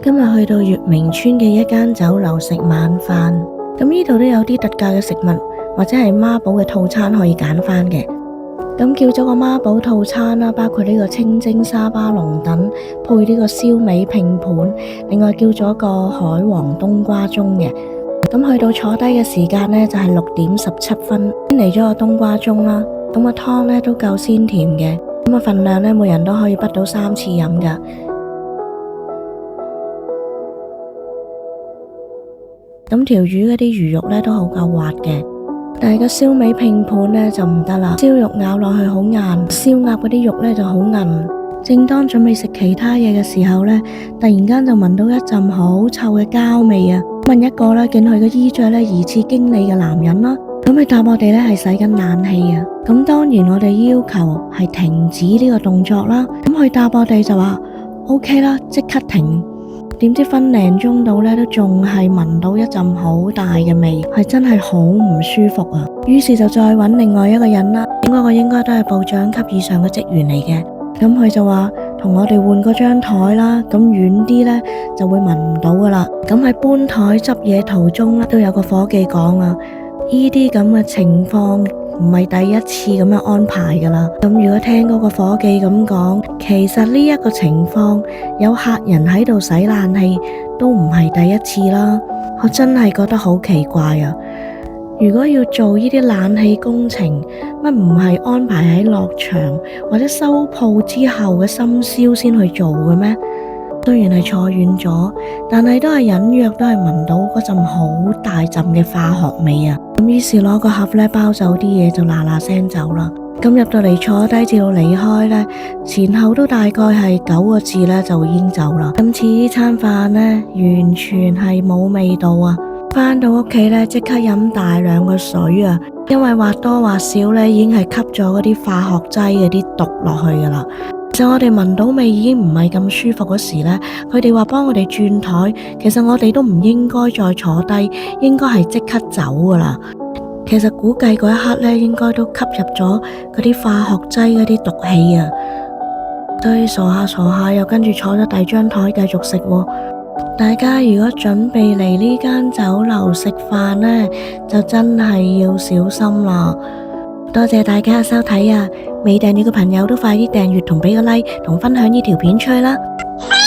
今日去到月明村嘅一間酒樓食晚飯，咁呢度都有啲特價嘅食物或者係孖寶嘅套餐可以揀返嘅。咁叫咗個孖寶套餐啦，包括呢個清蒸沙巴龍躉配呢個燒味拼盤，另外叫咗個海皇冬瓜盅嘅。咁去到坐低嘅時間呢，就係6:17，先嚟咗個冬瓜盅啦。咁個湯呢都夠鮮甜嘅，咁個份量呢，每人都可以滗到3次飲噶。咁條魚嗰啲魚肉呢都好夠滑嘅，但係個燒味拼盤呢就唔得啦，燒肉咬落去好硬，燒鴨嗰啲肉呢就好韌。正當準備食其他嘢嘅時候呢，突然間就聞到一陣好臭嘅膠味啊！問一個呢，見佢嘅衣着呢疑似經理嘅男人啦，咁佢答我哋呢係洗緊冷氣啊！咁當然我哋要求係停止呢個動作啦，咁佢答我哋就話 OK 啦，即刻停。點知分零鐘到呢，都仲係聞到一陣好大嘅味，係真係好唔舒服啊！於是就再揾另外一個人啦，嗰個應該都係部長級以上嘅職員嚟嘅。咁佢就話同我哋換嗰張台啦，咁遠啲呢就會聞唔到噶啦。咁喺搬台執嘢途中呢，都有個伙計講啊，呢啲咁嘅情況唔係第一次咁樣安排噶啦。咁如果聽嗰個伙計咁講，其實呢一個情況有客人喺度洗冷氣都唔係第一次啦。我真係覺得好奇怪啊！如果要做呢啲冷氣工程，乜唔係安排喺落場或者收鋪之後嘅深宵先去做嘅咩？雖然係坐遠咗，但係都係隱約都係聞到嗰陣好大陣嘅化學味啊！咁於是攞個盒呢包走啲嘢就嗱嗱聲走啦。咁入到嚟坐低至到離開呢，前後都大概係9個字呢就已經走啦。今次呢餐飯呢，完全係冇味道啊！返到屋企呢，即刻飲大量嘅水啊，因為或多或少呢已經係吸咗嗰啲化學劑嗰啲毒落去噶啦。其實我哋聞到味已經唔係咁舒服嗰時呢，佢哋話幫我哋轉台，其實我哋都唔應該再坐低，應該係即刻走噶啦。其實估計嗰一刻呢，應該都吸入咗嗰啲化學劑嗰啲毒氣啊。所以傻下傻下又跟住坐咗第二張台繼續食喎。大家如果準備嚟呢間酒樓食飯呢，就真係要小心啦。多謝大家嘅收睇啊！未訂閱嘅朋友都快啲訂閱同俾個 like 同分享呢條片出去啦〜